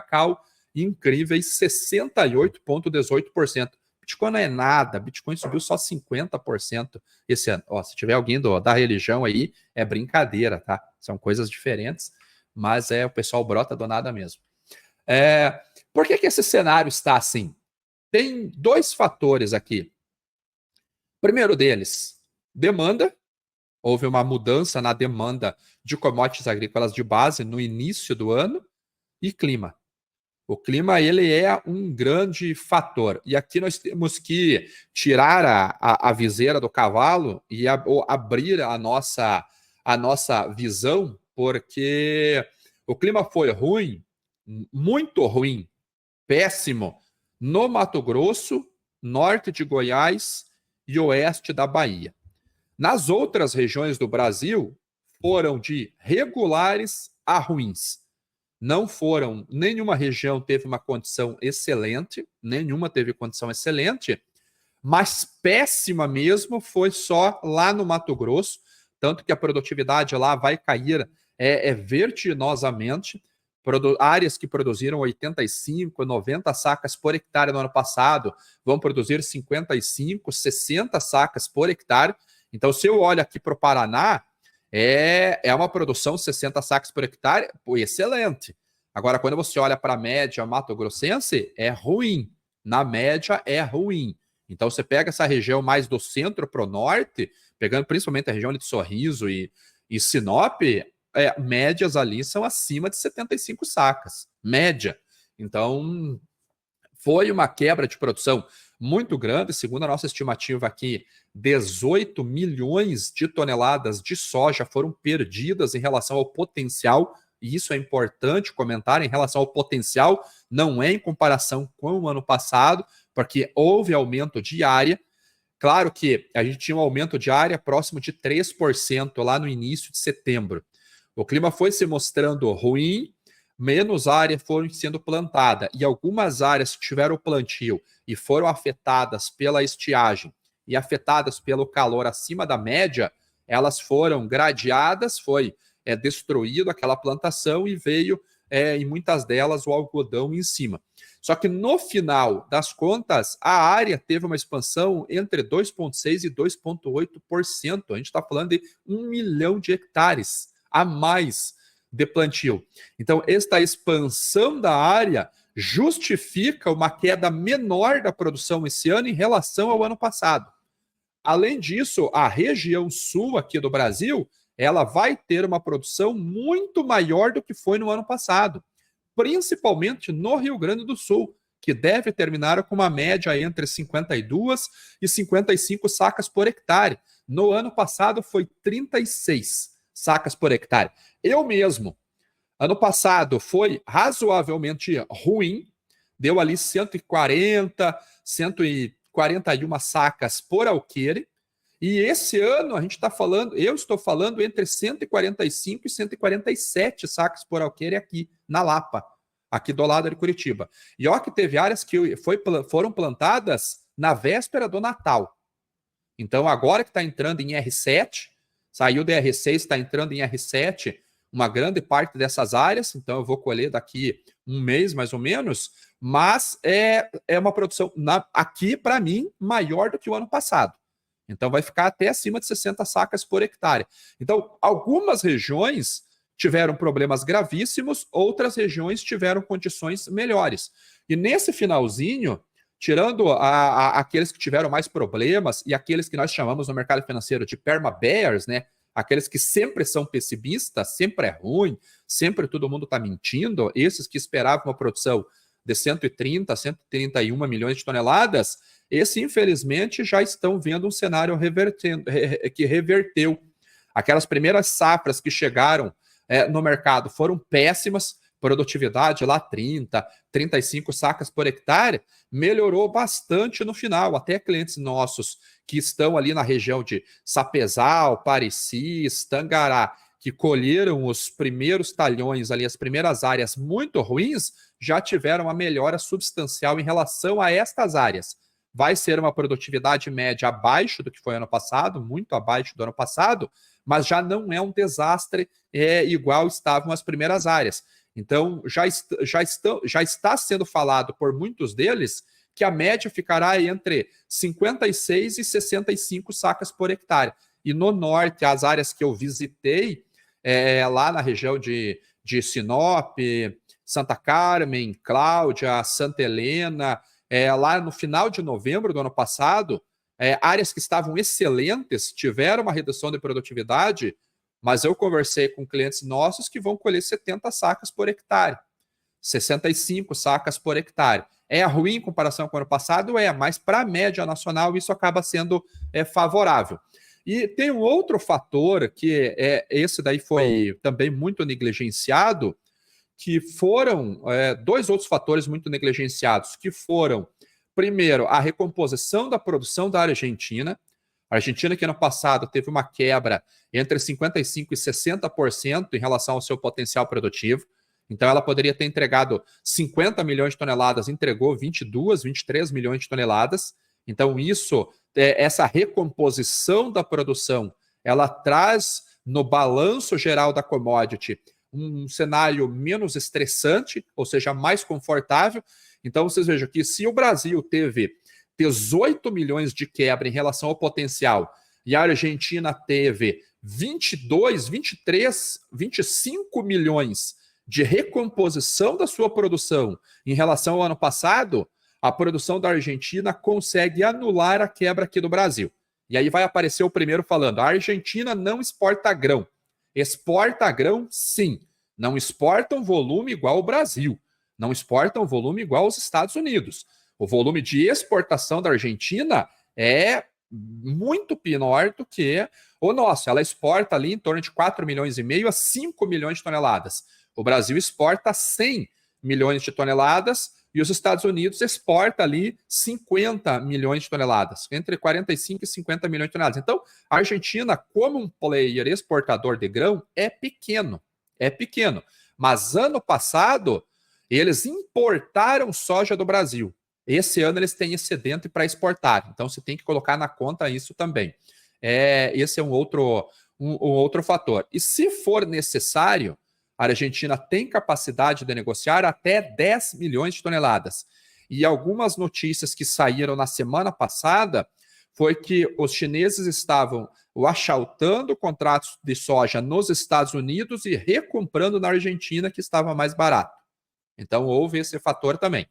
cacau incríveis 68,18%. Bitcoin não é nada, Bitcoin subiu só 50% esse ano. Ó, se tiver alguém da religião aí, é brincadeira, tá? São coisas diferentes, mas o pessoal brota do nada mesmo. Por que esse cenário está assim? Tem dois fatores aqui. Primeiro deles, demanda. Houve uma mudança na demanda de commodities agrícolas de base no início do ano. E clima. O clima, ele é um grande fator. E aqui nós temos que tirar a viseira do cavalo e abrir a nossa visão, porque o clima foi ruim, muito ruim, péssimo, no Mato Grosso, norte de Goiás e oeste da Bahia. Nas outras regiões do Brasil, foram de regulares a ruins. Não foram, nenhuma região teve uma condição excelente, nenhuma teve condição excelente, mas péssima mesmo foi só lá no Mato Grosso, tanto que a produtividade lá vai cair vertiginosamente. Áreas que produziram 85, 90 sacas por hectare no ano passado vão produzir 55, 60 sacas por hectare. Então, se eu olho aqui para o Paraná, é uma produção de 60 sacas por hectare, excelente. Agora, quando você olha para a média mato-grossense, é ruim. Na média, é ruim. Então, você pega essa região mais do centro para o norte, pegando principalmente a região de Sorriso e Sinop, médias ali são acima de 75 sacas. Média. Então, foi uma quebra de produção muito grande, segundo a nossa estimativa aqui, 18 milhões de toneladas de soja foram perdidas em relação ao potencial, e isso é importante comentar, em relação ao potencial, não é em comparação com o ano passado, porque houve aumento de área. Claro que a gente tinha um aumento de área próximo de 3% lá no início de setembro. O clima foi se mostrando ruim, menos área foram sendo plantada, e algumas áreas que tiveram plantio e foram afetadas pela estiagem e afetadas pelo calor acima da média, elas foram gradeadas, foi destruído aquela plantação e veio, em muitas delas, o algodão em cima. Só que no final das contas, a área teve uma expansão entre 2,6% e 2,8%. A gente está falando de 1 milhão de hectares a mais de plantio. Então, esta expansão da área justifica uma queda menor da produção esse ano em relação ao ano passado. Além disso, a região sul aqui do Brasil, ela vai ter uma produção muito maior do que foi no ano passado, principalmente no Rio Grande do Sul, que deve terminar com uma média entre 52 e 55 sacas por hectare. No ano passado foi 36 sacas por hectare. Eu mesmo, ano passado foi razoavelmente ruim, deu ali 140, 141 sacas por alqueire, e esse ano a gente está falando, eu estou falando entre 145 e 147 sacas por alqueire aqui na Lapa, aqui do lado de Curitiba. E ó que teve áreas que foram plantadas na véspera do Natal. Então agora que está entrando em R7, saiu de R6, está entrando em R7, uma grande parte dessas áreas, então eu vou colher daqui um mês mais ou menos, mas é uma produção aqui, para mim, maior do que o ano passado. Então vai ficar até acima de 60 sacas por hectare. Então, algumas regiões tiveram problemas gravíssimos, outras regiões tiveram condições melhores. E nesse finalzinho, tirando aqueles que tiveram mais problemas e aqueles que nós chamamos no mercado financeiro de perma-bears, né? Aqueles que sempre são pessimistas, sempre é ruim, sempre todo mundo está mentindo, esses que esperavam uma produção de 130, 131 milhões de toneladas, esses, infelizmente, já estão vendo um cenário que reverteu. Aquelas primeiras safras que chegaram no mercado foram péssimas, produtividade lá 30, 35 sacas por hectare, melhorou bastante no final. Até clientes nossos que estão ali na região de Sapezal, Parecis, Tangará, que colheram os primeiros talhões ali, as primeiras áreas muito ruins, já tiveram uma melhora substancial em relação a estas áreas. Vai ser uma produtividade média abaixo do que foi ano passado, muito abaixo do ano passado, mas já não é um desastre igual estavam as primeiras áreas. Então, já está sendo falado por muitos deles que a média ficará entre 56 e 65 sacas por hectare. E no norte, as áreas que eu visitei, lá na região de Sinop, Santa Carmen, Cláudia, Santa Helena, lá no final de novembro do ano passado, áreas que estavam excelentes, tiveram uma redução de produtividade, mas eu conversei com clientes nossos que vão colher 70 sacas por hectare, 65 sacas por hectare. É ruim em comparação com o ano passado? Mas para a média nacional isso acaba sendo favorável. E tem um outro fator que esse daí foi também muito negligenciado, que foram dois outros fatores muito negligenciados, que foram, primeiro, a recomposição da produção da Argentina. A Argentina, que ano passado teve uma quebra entre 55% e 60% em relação ao seu potencial produtivo. Então, ela poderia ter entregado 50 milhões de toneladas, entregou 22, 23 milhões de toneladas. Então, essa recomposição da produção, ela traz no balanço geral da commodity um cenário menos estressante, ou seja, mais confortável. Então, vocês vejam que se o Brasil teve 18 milhões de quebra em relação ao potencial e a Argentina teve 22, 23, 25 milhões de recomposição da sua produção em relação ao ano passado, a produção da Argentina consegue anular a quebra aqui do Brasil. E aí vai aparecer o primeiro falando: a Argentina não exporta grão. Exporta grão, sim. Não exporta um volume igual ao Brasil. Não exporta um volume igual aos Estados Unidos. O volume de exportação da Argentina é muito menor do que o nosso. Ela exporta ali em torno de 4,5 milhões a 5 milhões de toneladas. O Brasil exporta 100 milhões de toneladas e os Estados Unidos exporta ali 50 milhões de toneladas, entre 45 e 50 milhões de toneladas. Então, a Argentina, como um player exportador de grão, é pequeno. Mas ano passado, eles importaram soja do Brasil. Esse ano eles têm excedente para exportar. Então, você tem que colocar na conta isso também. Esse é um outro fator. E se for necessário, a Argentina tem capacidade de negociar até 10 milhões de toneladas. E algumas notícias que saíram na semana passada foi que os chineses estavam achaltando contratos de soja nos Estados Unidos e recomprando na Argentina, que estava mais barato. Então, houve esse fator também.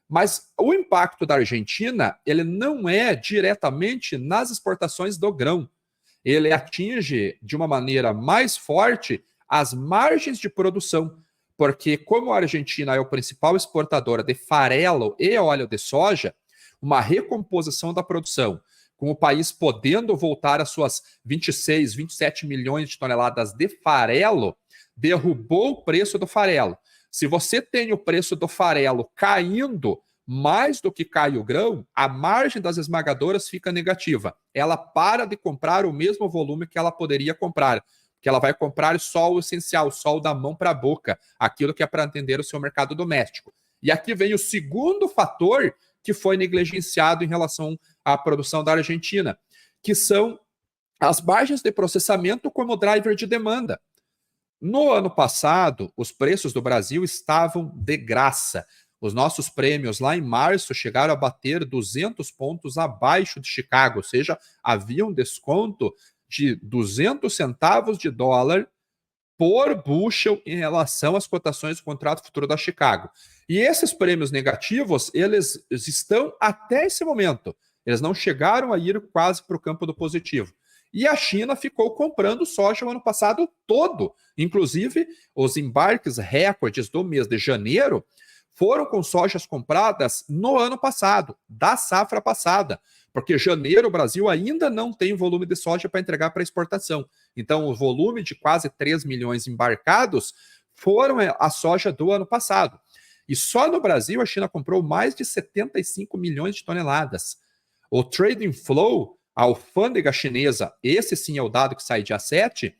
Mas o impacto da Argentina, ele não é diretamente nas exportações do grão. Ele atinge de uma maneira mais forte as margens de produção, porque como a Argentina é o principal exportador de farelo e óleo de soja, uma recomposição da produção, com o país podendo voltar às suas 26, 27 milhões de toneladas de farelo, derrubou o preço do farelo. Se você tem o preço do farelo caindo mais do que cai o grão, a margem das esmagadoras fica negativa. Ela para de comprar o mesmo volume que ela poderia comprar, que ela vai comprar só o essencial, só o da mão para a boca, aquilo que é para atender o seu mercado doméstico. E aqui vem o segundo fator que foi negligenciado em relação à produção da Argentina, que são as margens de processamento como driver de demanda. No ano passado, os preços do Brasil estavam de graça. Os nossos prêmios lá em março chegaram a bater 200 pontos abaixo de Chicago, ou seja, havia um desconto de 200 centavos de dólar por bushel em relação às cotações do contrato futuro da Chicago. E esses prêmios negativos, eles estão até esse momento. Eles não chegaram a ir quase para o campo do positivo. E a China ficou comprando soja o ano passado todo. Inclusive, os embarques recordes do mês de janeiro foram com sojas compradas no ano passado, da safra passada. Porque janeiro o Brasil ainda não tem volume de soja para entregar para exportação. Então, o volume de quase 3 milhões embarcados foram a soja do ano passado. E só no Brasil a China comprou mais de 75 milhões de toneladas. O trading flow, a alfândega chinesa, esse sim é o dado que sai dia 7,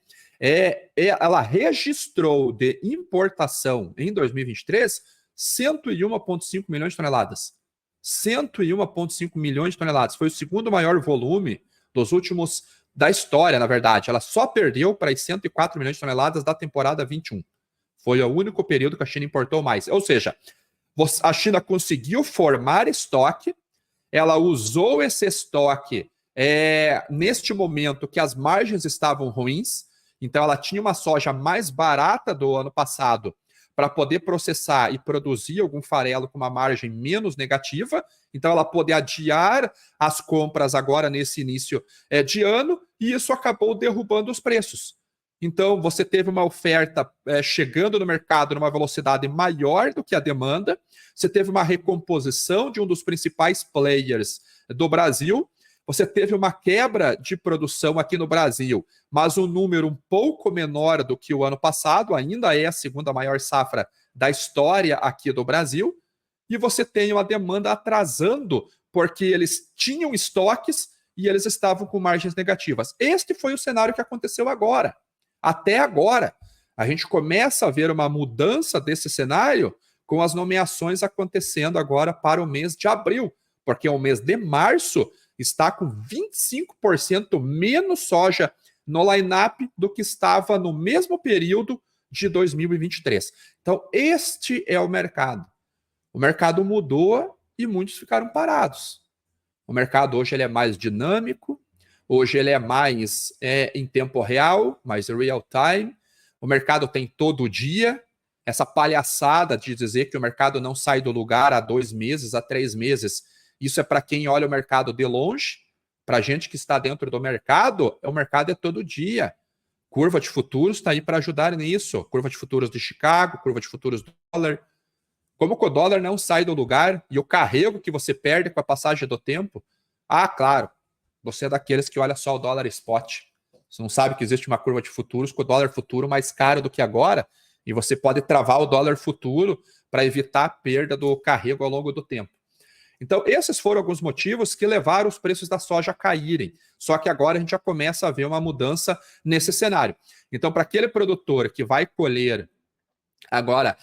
ela registrou de importação em 2023 101,5 milhões de toneladas. 101,5 milhões de toneladas. Foi o segundo maior volume dos últimos da história, na verdade. Ela só perdeu para as 104 milhões de toneladas da temporada 21. Foi o único período que a China importou mais. Ou seja, a China conseguiu formar estoque, ela usou esse estoque neste momento que as margens estavam ruins, então ela tinha uma soja mais barata do ano passado para poder processar e produzir algum farelo com uma margem menos negativa, então ela pôde adiar as compras agora nesse início de ano, e isso acabou derrubando os preços. Então, você teve uma oferta chegando no mercado numa velocidade maior do que a demanda, você teve uma recomposição de um dos principais players do Brasil, você teve uma quebra de produção aqui no Brasil, mas um número um pouco menor do que o ano passado, ainda é a segunda maior safra da história aqui do Brasil, e você tem uma demanda atrasando, porque eles tinham estoques e eles estavam com margens negativas. Este foi o cenário que aconteceu agora. Até agora, a gente começa a ver uma mudança desse cenário com as nomeações acontecendo agora para o mês de abril, porque o mês de março está com 25% menos soja no line-up do que estava no mesmo período de 2023. Então, este é o mercado. O mercado mudou e muitos ficaram parados. O mercado hoje ele é mais dinâmico, hoje ele é mais em tempo real, mais real time. O mercado tem todo dia. Essa palhaçada de dizer que o mercado não sai do lugar há 2 meses, há 3 meses, isso é para quem olha o mercado de longe. Para a gente que está dentro do mercado, o mercado é todo dia. Curva de futuros está aí para ajudar nisso. Curva de futuros de Chicago, curva de futuros do dólar. Como que o dólar não sai do lugar e o carrego que você perde com a passagem do tempo? Ah, claro, você é daqueles que olha só o dólar spot. Você não sabe que existe uma curva de futuros com o dólar futuro mais caro do que agora, e você pode travar o dólar futuro para evitar a perda do carrego ao longo do tempo. Então, esses foram alguns motivos que levaram os preços da soja a caírem. Só que agora a gente já começa a ver uma mudança nesse cenário. Então, para aquele produtor que vai colher agora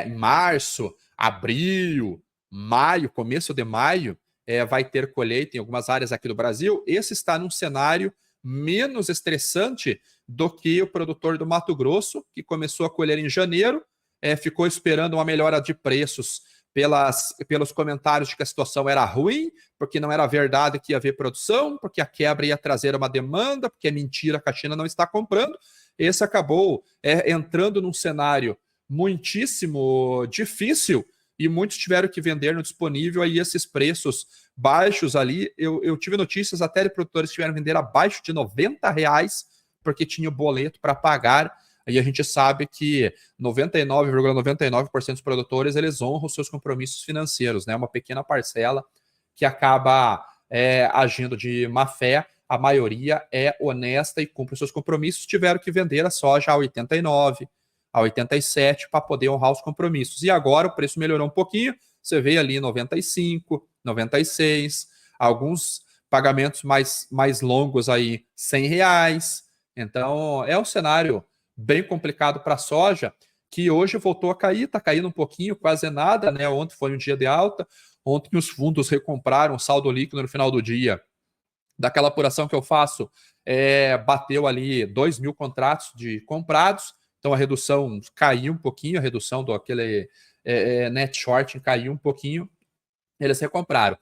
em março, abril, maio, começo de maio, vai ter colheita em algumas áreas aqui do Brasil, esse está num cenário menos estressante do que o produtor do Mato Grosso, que começou a colher em janeiro, ficou esperando uma melhora de preços pelos comentários de que a situação era ruim, porque não era verdade que ia haver produção, porque a quebra ia trazer uma demanda, porque é mentira que a China não está comprando. Esse acabou entrando num cenário muitíssimo difícil e muitos tiveram que vender no disponível aí esses preços baixos ali. Eu tive notícias até de produtores que tiveram que vender abaixo de R$90 porque tinha o boleto para pagar. Aí a gente sabe que 99,99% dos produtores eles honram os seus compromissos financeiros, né? Uma pequena parcela que acaba agindo de má fé. A maioria é honesta e cumpre os seus compromissos. Tiveram que vender a soja a 89, a 87 para poder honrar os compromissos. E agora o preço melhorou um pouquinho. Você vê ali 95, 96, alguns pagamentos mais longos aí, R$100. Então é um cenário bem complicado para a soja, que hoje voltou a cair, está caindo um pouquinho, quase nada, né? Ontem foi um dia de alta, ontem os fundos recompraram saldo líquido no final do dia. Daquela apuração que eu faço, bateu ali 2 mil contratos de comprados, então a redução caiu um pouquinho, a redução do aquele net short caiu um pouquinho, eles recompraram.